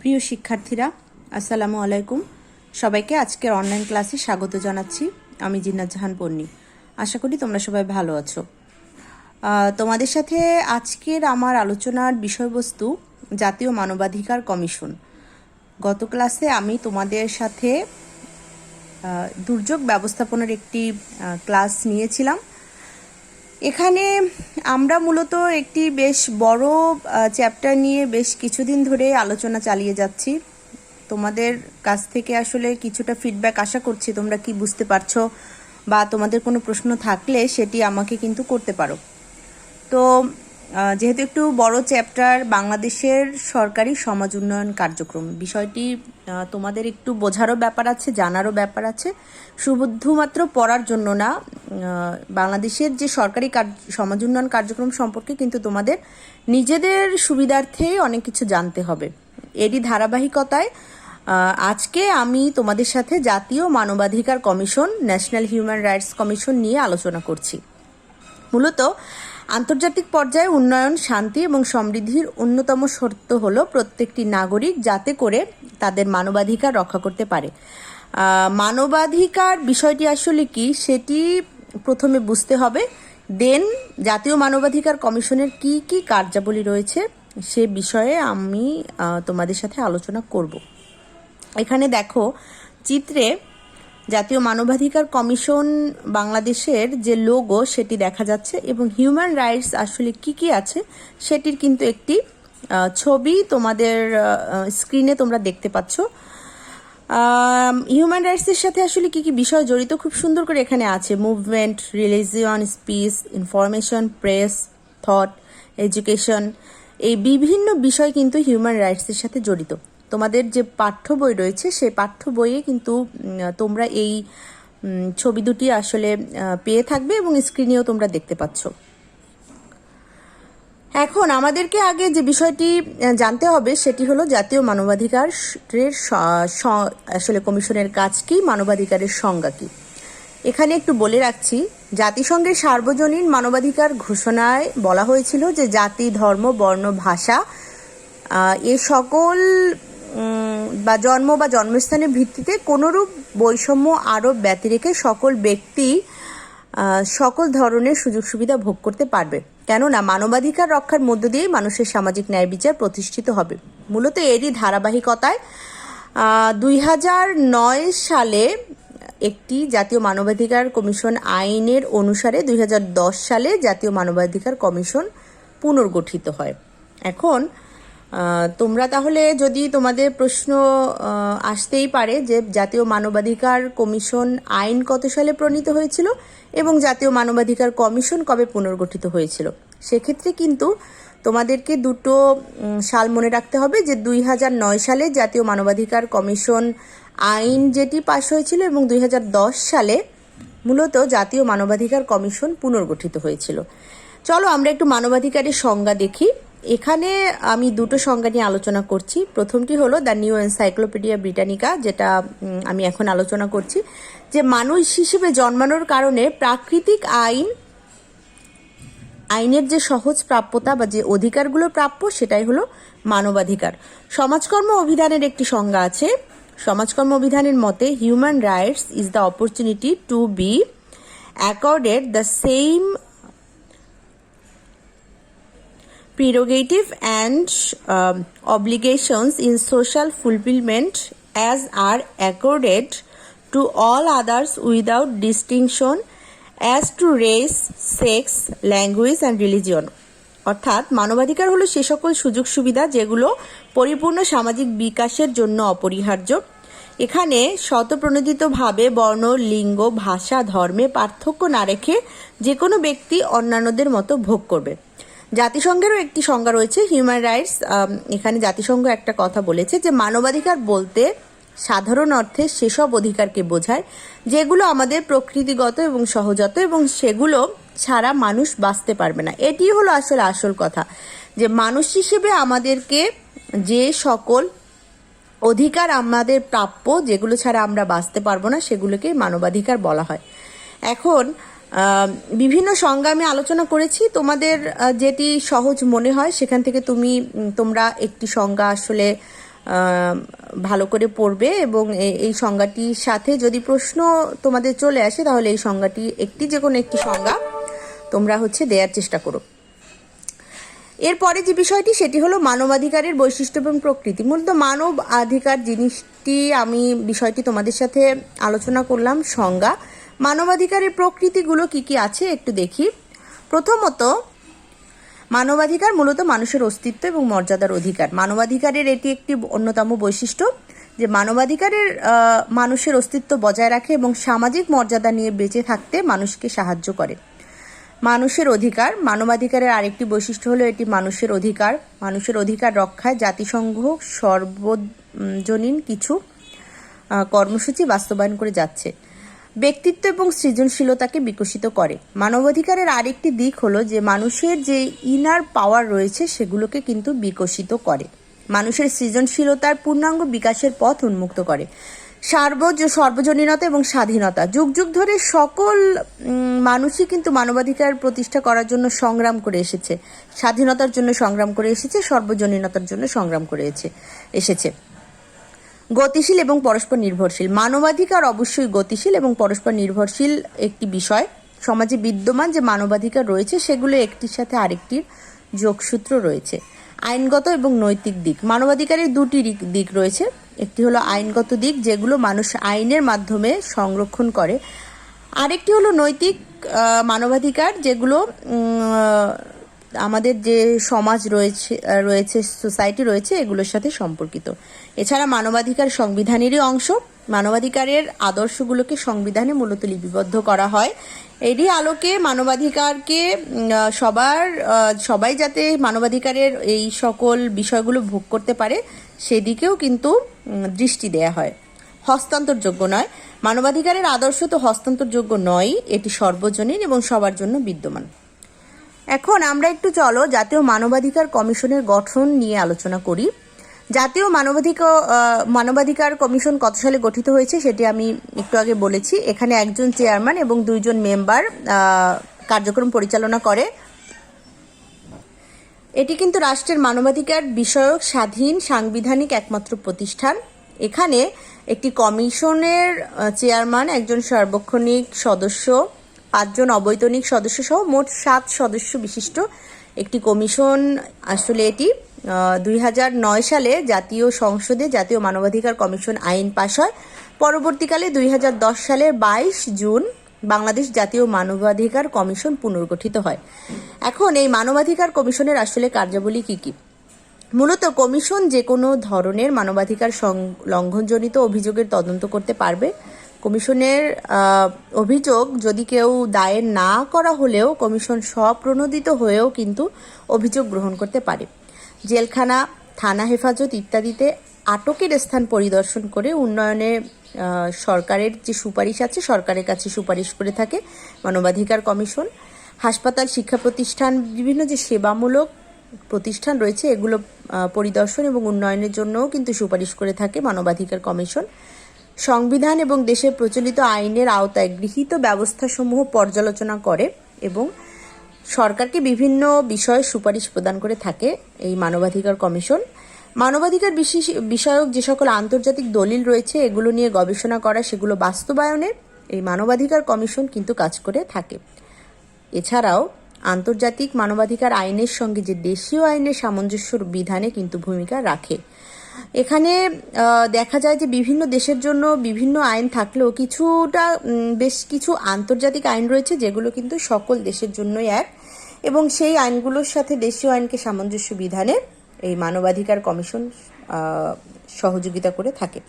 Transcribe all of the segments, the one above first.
প্রিয় শিক্ষার্থীরা, আসসালামু আলাইকুম। সবাইকে আজকের অনলাইন ক্লাসে স্বাগত জানাচ্ছি। আমি জিন্নাত জাহান পন্নী। আশা করি তোমরা সবাই ভালো আছো। তোমাদের সাথে আজকের আমার আলোচনার বিষয়বস্তু জাতীয় মানবাধিকার কমিশন। গত ক্লাসে আমি তোমাদের সাথে দুর্যোগ ব্যবস্থাপনার একটি ক্লাস নিয়েছিলাম। এখানে আমরা মূলত একটি বেশ বড় চ্যাপ্টার নিয়ে বেশ কিছুদিন ধরে আলোচনা চালিয়ে যাচ্ছি। তোমাদের কাছ থেকে আসলে কিছুটা ফিডব্যাক আশা করছি, তোমরা কি বুঝতে পারছো বা তোমাদের কোনো প্রশ্ন থাকলে সেটি আমাকে কিন্তু করতে পারো। তো যেহেতু একটু বড় চ্যাপ্টার, বাংলাদেশের সরকারি সমাজ উন্নয়ন কার্যক্রম, বিষয়টি তোমাদের একটু বোঝারও ব্যাপার আছে, জানারও ব্যাপার আছে। শুধুমাত্র পড়ার জন্য না, বাংলাদেশের যে সরকারি সমাজ উন্নয়ন কার্যক্রম সম্পর্কে কিন্তু তোমাদের নিজেদের সুবিধার্থে অনেক কিছু জানতে হবে। এরই ধারাবাহিকতায় আজকে আমি তোমাদের সাথে জাতীয় মানবাধিকার commission, national human rights commission নিয়ে আলোচনা করছি। মূলত আন্তর্জাতিক পর্যায়ে উন্নয়ন, শান্তি এবং সমৃদ্ধির অন্যতম শর্ত হলো প্রত্যেকটি নাগরিক যাতে করে তাদের মানবাধিকার রক্ষা করতে পারে। মানবাধিকার বিষয়টি আসলে কি সেটি প্রথমে বুঝতে হবে, দেন জাতীয় মানবাধিকার কমিশনের কি কি কার্যাবলী রয়েছে সে বিষয়ে আমি তোমাদের সাথে আলোচনা করব। এখানে দেখো চিত্রে জাতীয় মানবাধিকার কমিশন বাংলাদেশের যে লোগো সেটি দেখা যাচ্ছে এবং হিউম্যান রাইটস আসলে কি কি আছে সেটির কিন্তু একটি ছবি তোমাদের স্ক্রিনে তোমরা দেখতে পাচ্ছ। হিউম্যান রাইটসের সাথে আসলে কি কি বিষয় জড়িত খুব সুন্দর করে এখানে আছে। Movement, religion, speech, information, press, thought, education, এই বিভিন্ন বিষয় কিন্তু হিউম্যান রাইটসের সাথে জড়িত। তোমাদের যে পাঠ্য বই রয়েছে সেই পাঠ্য বইয়ে কিন্তু তোমরা এই ছবি দুটি আসলে পেয়ে থাকবে এবং স্ক্রিনেও তোমরা দেখতে পাচ্ছ। এখন আমাদেরকে আগে যে বিষয়টি জানতে হবে সেটি হলো জাতীয় মানবাধিকারের আসলে কমিশনের কাজ কি, মানবাধিকারের সংজ্ঞা কি। এখানে একটু বলে রাখছি, জাতিসংঘের সার্বজনীন মানবাধিকার ঘোষণায় বলা হয়েছিল যে জাতি, ধর্ম, বর্ণ, ভাষা এ সকল বা জন্ম বা জন্মস্থানের ভিত্তিতে কোনোরূপ বৈষম্য আরোপ ব্যতি রেখে সকল ব্যক্তি সকল ধরনের সুযোগ সুবিধা ভোগ করতে পারবে, কেননা মানবাধিকার রক্ষার মধ্য দিয়ে মানুষের সামাজিক ন্যায় বিচার প্রতিষ্ঠিত হবে। মূলত এরই ধারাবাহিকতায় 2009 সালে একটি জাতীয় মানবাধিকার কমিশন আইনের অনুসারে 2010 সালে জাতীয় মানবাধিকার কমিশন পুনর্গঠিত হয়। এখন তোমরা তাহলে যদি তোমাদের প্রশ্ন আসতেই পারে যে জাতীয় মানবাধিকার কমিশন আইন কত সালে প্রণীত হয়েছিল এবং জাতীয় মানবাধিকার কমিশন কবে পুনর্গঠিত হয়েছিল, সেক্ষেত্রে কিন্তু তোমাদেরকে দুটো সাল মনে রাখতে হবে যে 2009 সালে জাতীয় মানবাধিকার কমিশন আইন যেটি পাশ হয়েছিল এবং 2010 সালে মূলত জাতীয় মানবাধিকার কমিশন পুনর্গঠিত হয়েছিল। চলো আমরা একটু মানবাধিকারের সংজ্ঞা দেখি। এখানে আমি দুটো সংজ্ঞা নিয়ে আলোচনা করছি। প্রথমটি হলো দ্য নিউ এনসাইক্লোপিডিয়া ব্রিটানিকা, যেটা আমি এখন আলোচনা করছি, যে মানুষ হিসেবে জন্মানোর কারণে প্রাকৃতিক আইনের যে সহজ প্রাপ্যতা বা যে অধিকারগুলো প্রাপ্য সেটাই হলো মানবাধিকার। সমাজকর্ম অভিধানের একটি সংজ্ঞা আছে। সমাজকর্ম অভিধানের মতে human rights is the opportunity to be accorded the same prerogative and obligations in social fulfillment as are accorded to all others without distinction as to race, sex, language and religion. অর্থাৎ মানবাধিকার হলো সে সকল সুযোগ সুবিধা যেগুলো পরিপূর্ণ সামাজিক বিকাশের জন্য অপরিহার্য। এখানে স্বতঃপ্রণোদিতভাবে বর্ণ, লিঙ্গ, ভাষা, ধর্মে পার্থক্য না রেখে যে কোনো ব্যক্তি অন্যান্যদের মতো ভোগ করবে। জাতিসংঘেরও একটি সংজ্ঞা রয়েছে হিউম্যান রাইটস। এখানে জাতিসংঘ একটা কথা বলেছে যে মানবাধিকার বলতে সাধারণ অর্থে সেসব অধিকারকে বোঝায় যেগুলো আমাদের প্রকৃতিগত এবং সহজাত এবং সেগুলো ছাড়া মানুষ বাঁচতে পারবে না। এটি হলো আসলে আসল কথা, যে মানুষ হিসেবে আমাদেরকে যে সকল অধিকার আমাদের প্রাপ্য, যেগুলো ছাড়া আমরা বাঁচতে পারবো না, সেগুলোকে মানবাধিকার বলা হয়। এখন বিভিন্ন সংজ্ঞা আমি আলোচনা করেছি, তোমাদের যেটি সহজ মনে হয় সেখান থেকে তোমরা একটি সংজ্ঞা আসলে ভালো করে পড়বে এবং এই সংজ্ঞাটির সাথে যদি প্রশ্ন তোমাদের চলে আসে তাহলে এই সংজ্ঞাটি যে কোনো একটি সংজ্ঞা তোমরা দেওয়ার চেষ্টা করো। এরপরে যে বিষয়টি সেটি হলো মানবাধিকারের বৈশিষ্ট্য এবং প্রকৃতি। মূলত মানব অধিকার জিনিসটি বিষয়টি তোমাদের সাথে আলোচনা করলাম সংজ্ঞা। মানবাধিকারের প্রকৃতিগুলো কি কি আছে একটু দেখি। প্রথমত, মানবাধিকার মূলত মানুষের অস্তিত্ব এবং মর্যাদার অধিকার। মানবাধিকারের এটি একটি অন্যতম বৈশিষ্ট্য যে মানবাধিকারের মানুষের অস্তিত্ব বজায় রাখে এবং সামাজিক মর্যাদা নিয়ে বেঁচে থাকতে মানুষকে সাহায্য করে। মানুষের অধিকার, মানবাধিকারের আরেকটি বৈশিষ্ট্য হলো এটি মানুষের অধিকার। মানুষের অধিকার রক্ষায় জাতিসংঘ সর্বজনীন কিছু কর্মসূচি বাস্তবায়ন করে যাচ্ছে। ব্যক্তিত্ব এবং সৃজনশীলতাকে বিকশিত করে। মানবাধিকারের আরেকটি দিক হলো যে মানুষের যে ইনার পাওয়ার রয়েছে সেগুলোকে কিন্তু বিকশিত করে। মানুষের সৃজনশীলতার পূর্ণাঙ্গ বিকাশের পথ উন্মুক্ত করে। সর্বজনীনতা এবং স্বাধীনতা, যুগ যুগ ধরে সকল মানুষই কিন্তু মানবাধিকার প্রতিষ্ঠা করার জন্য সংগ্রাম করে এসেছে, স্বাধীনতার জন্য সংগ্রাম করে এসেছে, সর্বজনীনতার জন্য সংগ্রাম করে এসেছে। গতিশীল এবং পরস্পর নির্ভরশীল, মানবাধিকার অবশ্যই গতিশীল এবং পরস্পর নির্ভরশীল একটি বিষয়। সমাজে বিদ্যমান যে মানবাধিকার রয়েছে সেগুলো একটির সাথে আরেকটির যোগসূত্র রয়েছে। আইনগত এবং নৈতিক দিক, মানবাধিকারের দুটি দিক রয়েছে। একটি হলো আইনগত দিক, যেগুলো মানুষ আইনের মাধ্যমে সংরক্ষণ করে। আরেকটি হলো নৈতিক মানবাধিকার, যেগুলো আমাদের যে সমাজ রয়েছে সোসাইটি রয়েছে এগুলোর সাথে সম্পর্কিত। এছাড়া মানবাধিকার সংবিধানেরই অংশ। মানবাধিকারের আদর্শগুলোকে সংবিধানে মূলত লিপিবদ্ধ করা হয়। এরই আলোকে মানবাধিকারকে সবাই যাতে মানবাধিকারের এই সকল বিষয়গুলো ভোগ করতে পারে সেদিকেও কিন্তু দৃষ্টি দেয়া হয়। হস্তান্তরযোগ্য নয়, মানবাধিকারের আদর্শ তো হস্তান্তরযোগ্য নয়, এটি সর্বজনীন এবং সবার জন্য বিদ্যমান। এখন আমরা একটু চলো জাতীয় মানবাধিকার কমিশনের গঠন নিয়ে আলোচনা করি। জাতীয় মানবাধিকার কমিশন কত সালে গঠিত হয়েছে সেটি আমি একটু আগে বলেছি। এখানে একজন চেয়ারম্যান এবং 2 জন মেম্বার কার্যক্রম পরিচালনা করে। এটি কিন্তু রাষ্ট্রের মানবাধিকার বিষয়ক স্বাধীন সাংবিধানিক একমাত্র প্রতিষ্ঠান। এখানে একটি কমিশনের চেয়ারম্যান, একজন সার্বক্ষণিক সদস্য, 5 জন অবৈতনিক সদস্য সহ মোট 7 সদস্য বিশিষ্ট একটি কমিশন। আসলে এটি 2009 সালে জাতীয় সংসদে জাতীয় মানবাধিকার কমিশন আইন পাশ হয়। পরবর্তীকালে 2010 সালের 22 জুন বাংলাদেশ জাতীয় মানবাধিকার কমিশন পুনর্গঠিত হয়। এখন এই মানবাধিকার কমিশনের আসলে কার্যাবলী কি কি? মূলত কমিশন যে কোনো ধরনের মানবাধিকার লঙ্ঘনজনিত অভিযোগের তদন্ত করতে পারবে। কমিশনের অভিযোগ যদি কেউ দায়ের না করা হলেও কমিশন স্বপ্রণোদিত হয়েও কিন্তু অভিযোগ গ্রহণ করতে পারে। জেলখানা, থানা হেফাজত ইত্যাদিতে আটকের স্থান পরিদর্শন করে উন্নয়নে সরকারের যে সুপারিশ আছে সরকারের কাছে সুপারিশ করে থাকে মানবাধিকার কমিশন। হাসপাতাল, শিক্ষা প্রতিষ্ঠান, বিভিন্ন যে সেবামূলক প্রতিষ্ঠান রয়েছে এগুলো পরিদর্শন এবং উন্নয়নের জন্যও কিন্তু সুপারিশ করে থাকে মানবাধিকার কমিশন। সংবিধান এবং দেশের প্রচলিত আইনের আওতায় গৃহীত ব্যবস্থাসমূহ পর্যালোচনা করে এবং সরকারকে বিভিন্ন বিষয়ে সুপারিশ প্রদান করে থাকে এই মানবাধিকার কমিশন। মানবাধিকার বিষয়ক যে সকল আন্তর্জাতিক দলিল রয়েছে এগুলো নিয়ে গবেষণা করা, সেগুলো বাস্তবায়নে এই মানবাধিকার কমিশন কিন্তু কাজ করে থাকে। এছাড়াও আন্তর্জাতিক মানবাধিকার আইনের সঙ্গে যে দেশীয় আইনের সামঞ্জস্য বিধানে কিন্তু ভূমিকা রাখে। এখানে দেখা যায় যে বিভিন্ন দেশের জন্য বিভিন্ন আইন থাকলেও বেশ কিছু আন্তর্জাতিক আইন রয়েছে যেগুলো কিন্তু সকল দেশের জন্যই এক, এবং সেই আইনগুলোর সাথে দেশীয় আইনকে সামঞ্জস্য বিধানে এই মানবাধিকার কমিশন সহযোগিতা করে থাকে।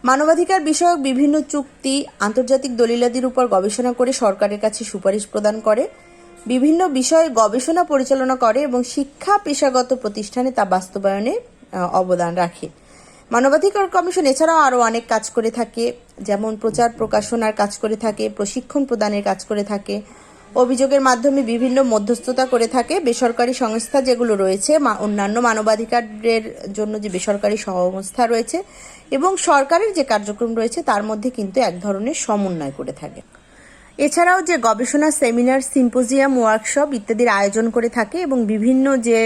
মানবাধিকার বিষয়ক বিভিন্ন চুক্তি, আন্তর্জাতিক দলিলাদির উপর গবেষণা করে সরকারের কাছে সুপারিশ প্রদান করে, বিভিন্ন বিষয়ে গবেষণা পরিচালনা করে এবং শিক্ষা পেশাগত প্রতিষ্ঠানে তা বাস্তবায়নে অবদান রাখে। মানবাধিকার কমিশন এছাড়াও আরও অনেক কাজ করে থাকে, যেমন প্রচার প্রকাশনার কাজ করে থাকে, প্রশিক্ষণ প্রদানের কাজ করে থাকে, অভিযোগের মাধ্যমে বিভিন্ন মধ্যস্থতা করে থাকে। বেসরকারি সংস্থা যেগুলো রয়েছে, অন্যান্য মানবাধিকারের জন্য যে বেসরকারি সংস্থা রয়েছে এবং সরকারের যে কার্যক্রম রয়েছে তার মধ্যে কিন্তু এক ধরনের সমন্বয় করে থাকে। এছাড়াও যে গবেষণা, সেমিনার, সিম্পোজিয়াম, ওয়ার্কশপ ইত্যাদির আয়োজন করে থাকে এবং বিভিন্ন যে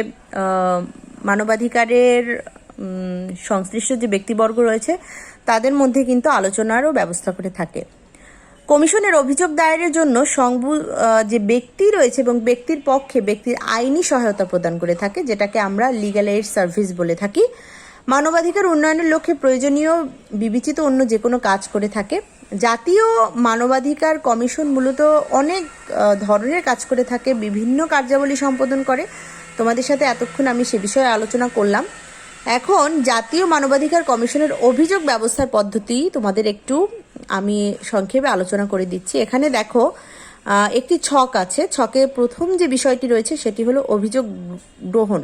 মানবাধিকারের সংশ্লিষ্ট যে ব্যক্তিবর্গ রয়েছে তাদের মধ্যে কিন্তু আলোচনারও ব্যবস্থা করে থাকে। কমিশনের অভিযোগ দায়েরের জন্য যে ব্যক্তি রয়েছে এবং ব্যক্তির পক্ষে ব্যক্তির আইনি সহায়তা প্রদান করে থাকে, যেটাকে আমরা লিগ্যাল এইড সার্ভিস বলে থাকি। মানবাধিকার উন্নয়নের লক্ষ্যে প্রয়োজনীয় বিবেচিত অন্য যে কোনো কাজ করে থাকে। জাতীয় মানবাধিকার কমিশন মূলত অনেক ধরনের কাজ করে থাকে, বিভিন্ন কার্যাবলী সম্পাদন করে। তোমাদের সাথে এতক্ষণ আমি সে বিষয়ে আলোচনা করলাম। এখন জাতীয় মানবাধিকার কমিশনের অভিযোগ ব্যবস্থার পদ্ধতি তোমাদের একটু আমি সংক্ষেপে আলোচনা করে দিচ্ছি। এখানে দেখো একটি ছক আছে। ছকে প্রথম যে বিষয়টি রয়েছে সেটি হলো অভিযোগ গ্রহণ।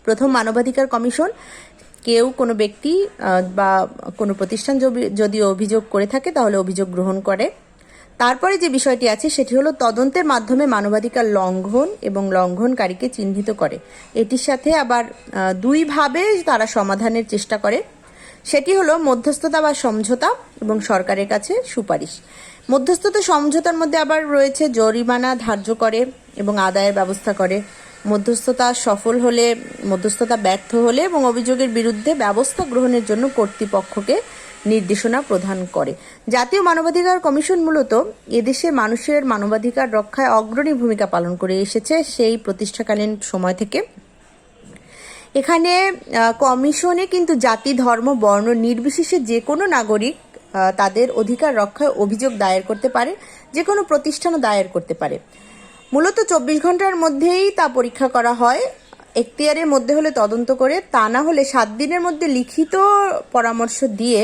প্রথম মানবাধিকার কমিশন কোনো ব্যক্তি বা কোনো প্রতিষ্ঠান যদি অভিযোগ করে থাকে তাহলে অভিযোগ গ্রহণ করে। তারপরে যে বিষয়টি আছে সেটি হলো তদন্তের মাধ্যমে মানবাধিকার লঙ্ঘন এবং লঙ্ঘনকারীকে চিহ্নিত করে। এটির সাথে আবার দুইভাবে তারা সমাধানের চেষ্টা করে। সেটি হলো মধ্যস্থতা বা সমঝোতা এবং সরকারের কাছে সুপারিশ। মধ্যস্থতা সমঝোতার মধ্যে আবার রয়েছে জরিমানা ধার্য করে এবং আদায়ের ব্যবস্থা করে। মধ্যস্থতা ব্যর্থ হলে এবং অভিযোগের বিরুদ্ধে ব্যবস্থা গ্রহণের জন্য কর্তৃপক্ষকে নির্দেশনা প্রদান করে। জাতীয় মানবাধিকার কমিশন মূলত এদেশে মানুষের মানবাধিকার রক্ষায় অগ্রণী ভূমিকা পালন করে এসেছে সেই প্রতিষ্ঠাকালীন সময় থেকে। এখানে কমিশনে কিন্তু জাতি, ধর্ম, বর্ণ নির্বিশেষে যে কোনো নাগরিক তাদের অধিকার রক্ষায় অভিযোগ দায়ের করতে পারে, যে কোনো প্রতিষ্ঠানও দায়ের করতে পারে। মূলত 24 ঘন্টার মধ্যেই তা পরীক্ষা করা হয়। এখতিয়ারের মধ্যে হলে তদন্ত করে, তা না হলে 7 দিনের মধ্যে লিখিত পরামর্শ দিয়ে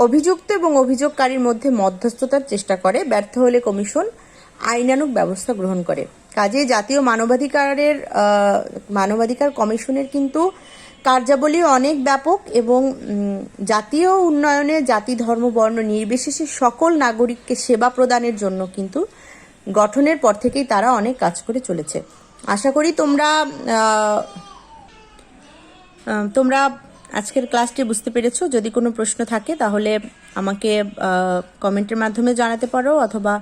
অভিযুক্ত এবং অভিযোগকারীর মধ্যে মধ্যস্থতার চেষ্টা করে। ব্যর্থ হলে কমিশন আইনানুগ ব্যবস্থা গ্রহণ করে। কাজে জাতীয় মানবাধিকার কমিশনের কিন্তু কার্যাবলী অনেক ব্যাপক এবং জাতীয় উন্নয়নে জাতি, ধর্ম, বর্ণ নির্বিশেষে সকল নাগরিককে সেবা প্রদানের জন্য কিন্তু গঠনের পর থেকেই তারা অনেক কাজ করে চলেছে। আশা করি তোমরা আজকের ক্লাসটি বুঝতে পেরেছো। যদি কোনো প্রশ্ন থাকে তাহলে আমাকে কমেন্টের মাধ্যমে জানাতে পারো অথবা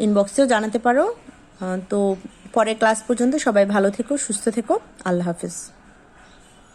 ইনবক্সেও জানাতে পারো। তো পরের ক্লাস পর্যন্ত সবাই ভালো থেকো, সুস্থ থেকো। আল্লাহ হাফিজ।